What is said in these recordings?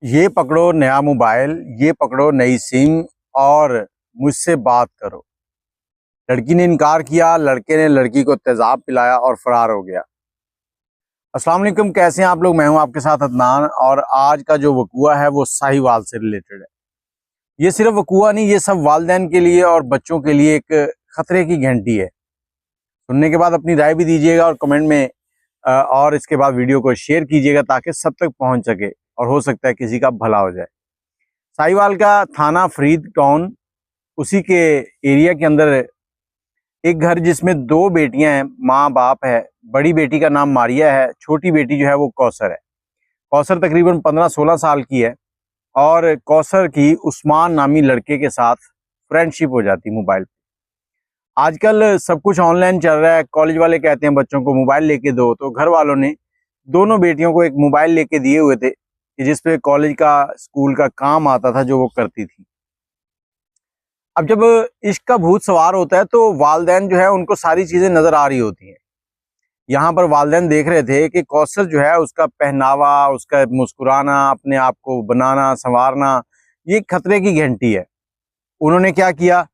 ये पकड़ो नया मोबाइल, ये पकड़ो नई सिम और मुझसे बात करो। लड़की ने इनकार किया, लड़के ने लड़की को तेजाब पिलाया और फरार हो गया। अस्सलाम वालेकुम, कैसे हैं आप लोग। मैं हूं आपके साथ अदनान और आज का जो वकूआ है वो साहिवाल से रिलेटेड है। ये सिर्फ वकूआ नहीं, ये सब वालिदैन के लिए और बच्चों के लिए एक खतरे की घंटी है। सुनने के बाद अपनी राय भी दीजिएगा और कमेंट में और इसके बाद वीडियो को शेयर कीजिएगा ताकि सब तक पहुंच सके और हो सकता है किसी का भला हो जाए। साहिवाल का थाना फरीद टाउन, उसी के एरिया के अंदर एक घर जिसमें दो बेटियां हैं, माँ बाप है। बड़ी बेटी का नाम मारिया है, छोटी बेटी जो है वो कौसर है। कौसर तकरीबन 15-16 साल की है और कौसर की उस्मान नामी लड़के के साथ फ्रेंडशिप हो जाती मोबाइल पे। आजकल सब कुछ ऑनलाइन चल रहा है। कॉलेज वाले कहते हैं बच्चों को मोबाइल लेके दो, तो घर वालों ने दोनों बेटियों को एक मोबाइल लेके दिए हुए थे कि जिसपे कॉलेज का स्कूल का काम आता था जो वो करती थी। अब जब इश्क का भूत सवार होता है तो वालिदैन जो है उनको सारी चीजें नजर आ रही होती हैं। यहाँ पर वालिदैन देख रहे थे कि कौसर जो है उसका पहनावा, उसका मुस्कुराना, अपने आप को बनाना संवारना, ये खतरे की घंटी है। उन्होंने क्या किया,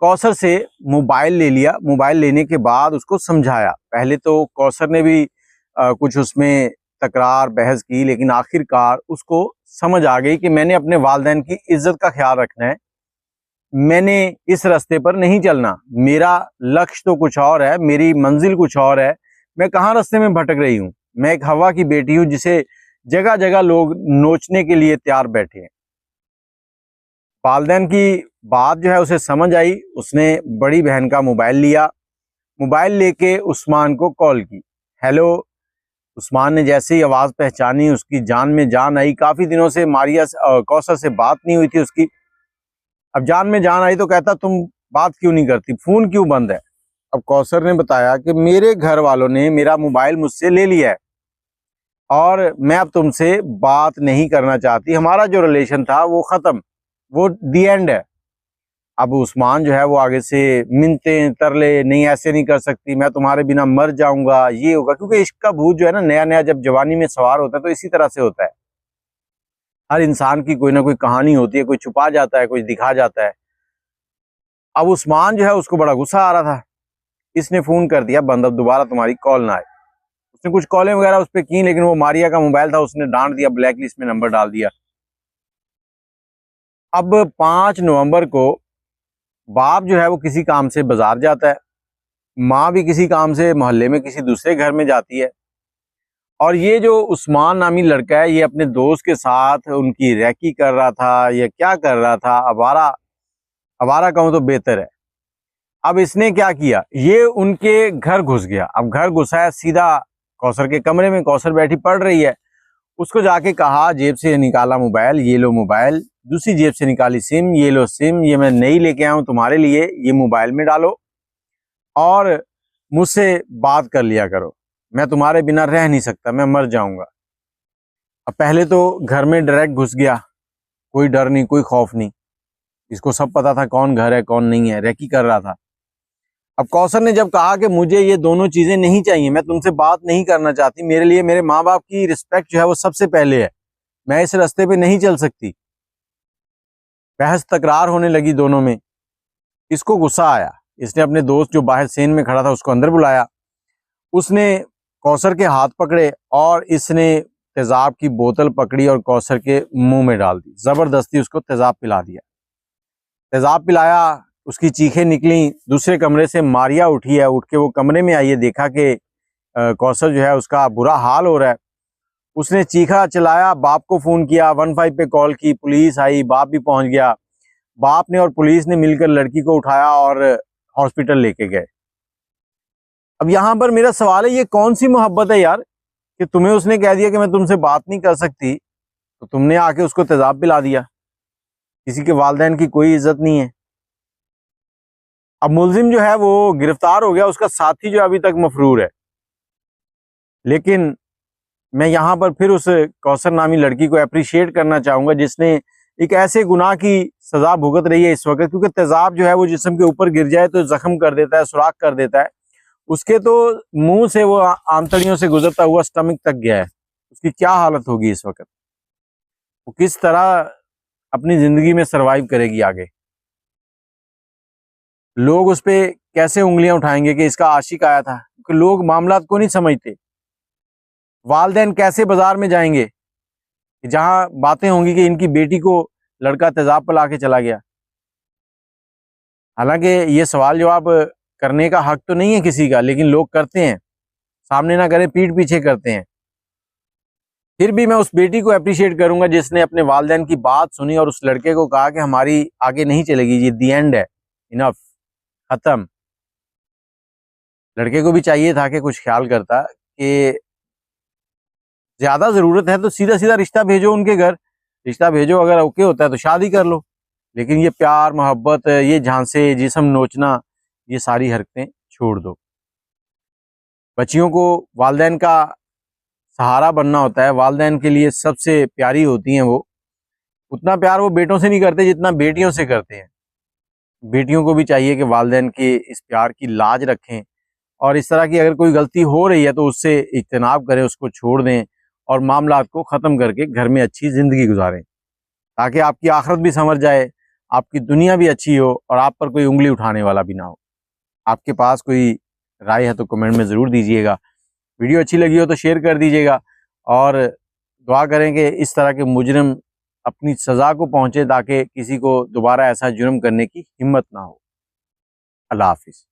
कौसर से मोबाइल ले लिया। मोबाइल लेने के बाद उसको समझाया। पहले तो कौसर ने भी कुछ उसमें तकरार बहस की, लेकिन आखिरकार उसको समझ आ गई कि मैंने अपने वालिदैन की इज्जत का ख्याल रखना है, मैंने इस रास्ते पर नहीं चलना, मेरा लक्ष्य तो कुछ और है, मेरी मंजिल कुछ और है, मैं कहाँ रास्ते में भटक रही हूँ। मैं एक हवा की बेटी हूँ जिसे जगह जगह लोग नोचने के लिए तैयार बैठे हैं। वालिदैन की बात जो है उसे समझ आई। उसने बड़ी बहन का मोबाइल लिया, मोबाइल लेके उस्मान को कॉल की। हेलो। उस्मान ने जैसे ही आवाज़ पहचानी उसकी जान में जान आई। काफ़ी दिनों से मारिया कौसर से बात नहीं हुई थी उसकी। अब जान में जान आई तो कहता तुम बात क्यों नहीं करती, फ़ोन क्यों बंद है। अब कौसर ने बताया कि मेरे घर वालों ने मेरा मोबाइल मुझसे ले लिया है और मैं अब तुमसे बात नहीं करना चाहती, हमारा जो रिलेशन था वो ख़त्म, वो दी एंड है। अब उस्मान जो है वो आगे से मिन्नते तरले, नहीं ऐसे नहीं कर सकती, मैं तुम्हारे बिना मर जाऊंगा, ये होगा। क्योंकि इश्क का भूत जो है ना, नया नया जब जवानी में सवार होता है तो इसी तरह से होता है। हर इंसान की कोई ना कोई कहानी होती है, कोई छुपा जाता है, कोई दिखा जाता है। अब उस्मान जो है उसको बड़ा गुस्सा आ रहा था। इसने फोन कर दिया बंद, अब दोबारा तुम्हारी कॉल ना आए। उसने कुछ कॉलें वगैरह उस पर की, लेकिन वो मारिया का मोबाइल था, उसने डांट दिया, ब्लैक लिस्ट में नंबर डाल दिया। अब 5 नवंबर को बाप जो है वो किसी काम से बाजार जाता है, माँ भी किसी काम से मोहल्ले में किसी दूसरे घर में जाती है, और ये जो उस्मान नामी लड़का है ये अपने दोस्त के साथ उनकी रैकी कर रहा था, या क्या कर रहा था, आवारा आवारा कहूँ तो बेहतर है। अब इसने क्या किया, ये उनके घर घुस गया। अब घर घुसा है सीधा कौसर के कमरे में, कौसर बैठी पढ़ रही है। उसको जाके कहा, जेब से निकाला मोबाइल, ये लो मोबाइल। दूसरी जेब से निकाली सिम, ये लो सिम, ये मैं नई लेके आया हूँ तुम्हारे लिए, ये मोबाइल में डालो और मुझसे बात कर लिया करो, मैं तुम्हारे बिना रह नहीं सकता, मैं मर जाऊंगा। अब पहले तो घर में डायरेक्ट घुस गया, कोई डर नहीं, कोई खौफ नहीं। इसको सब पता था कौन घर है कौन नहीं है, रैकी कर रहा था। अब कौसर ने जब कहा कि मुझे ये दोनों चीजें नहीं चाहिए, मैं तुमसे बात नहीं करना चाहती, मेरे लिए मेरे माँ बाप की रिस्पेक्ट जो है वो सबसे पहले है, मैं इस रास्ते पे नहीं चल सकती। बहस तकरार होने लगी दोनों में। इसको गुस्सा आया, इसने अपने दोस्त जो बाहर सेन में खड़ा था उसको अंदर बुलाया। उसने कौसर के हाथ पकड़े और इसने तेजाब की बोतल पकड़ी और कौसर के मुंह में डाल दी, जबरदस्ती उसको तेजाब पिला दिया। तेजाब पिलाया, उसकी चीखें निकली। दूसरे कमरे से मारिया उठी है, उठ के वो कमरे में आई है, देखा कि कौसर जो है उसका बुरा हाल हो रहा है। उसने चीखा चिल्लाया, बाप को फ़ोन किया, 15 पे कॉल की, पुलिस आई, बाप भी पहुंच गया। बाप ने और पुलिस ने मिलकर लड़की को उठाया और हॉस्पिटल लेके गए। अब यहाँ पर मेरा सवाल है, ये कौन सी मोहब्बत है यार, कि तुम्हें उसने कह दिया कि मैं तुमसे बात नहीं कर सकती तो तुमने आके उसको तेजाब पिला दिया। किसी के वालिदैन की कोई इज्जत नहीं है। अब मुलजिम जो है वो गिरफ्तार हो गया, उसका साथी जो अभी तक मफरूर है। लेकिन मैं यहाँ पर फिर उस कौसर नामी लड़की को अप्रिशिएट करना चाहूँगा जिसने एक ऐसे गुनाह की सज़ा भुगत रही है इस वक्त। क्योंकि तेजाब जो है वो जिस्म के ऊपर गिर जाए तो जख्म कर देता है, सुराख कर देता है। उसके तो मुंह से वो आंतड़ियों से गुजरता हुआ स्टमक तक गया है, उसकी क्या हालत होगी इस वक्त। वो किस तरह अपनी ज़िंदगी में सरवाइव करेगी आगे। लोग उस पे कैसे उंगलियां उठाएंगे कि इसका आशिक आया था, क्योंकि लोग मामलात को नहीं समझते। वालदेन कैसे बाजार में जाएंगे जहां बातें होंगी कि इनकी बेटी को लड़का तेजाब पर ला के चला गया। हालांकि ये सवाल जवाब करने का हक तो नहीं है किसी का, लेकिन लोग करते हैं, सामने ना करें पीठ पीछे करते हैं। फिर भी मैं उस बेटी को अप्रिशिएट करूंगा जिसने अपने वालिदैन की बात सुनी और उस लड़के को कहा कि हमारी आगे नहीं चलेगी, ये दी एंड है, इनफ, खत्म। लड़के को भी चाहिए था कि कुछ ख्याल करता कि ज्यादा जरूरत है तो सीधा सीधा रिश्ता भेजो उनके घर, रिश्ता भेजो, अगर ओके होता है तो शादी कर लो। लेकिन ये प्यार मोहब्बत, ये झांसे, जिस्म नोचना, ये सारी हरकतें छोड़ दो। बच्चियों को वालिदैन का सहारा बनना होता है, वालिदैन के लिए सबसे प्यारी होती हैं वो। उतना प्यार वो बेटों से नहीं करते जितना बेटियों से करते हैं। बेटियों को भी चाहिए कि वालिदैन के इस प्यार की लाज रखें, और इस तरह की अगर कोई गलती हो रही है तो उससे इज्तनाब करें, उसको छोड़ दें और मामलात को ख़त्म करके घर में अच्छी ज़िंदगी गुजारें, ताकि आपकी आखिरत भी संवर जाए, आपकी दुनिया भी अच्छी हो और आप पर कोई उंगली उठाने वाला भी ना हो। आपके पास कोई राय है तो कमेंट में ज़रूर दीजिएगा। वीडियो अच्छी लगी हो तो शेयर कर दीजिएगा, और दुआ करें कि इस तरह के मुजरिम अपनी सज़ा को पहुँचे ताकि किसी को दोबारा ऐसा जुर्म करने की हिम्मत ना हो। अल्लाह हाफिज़।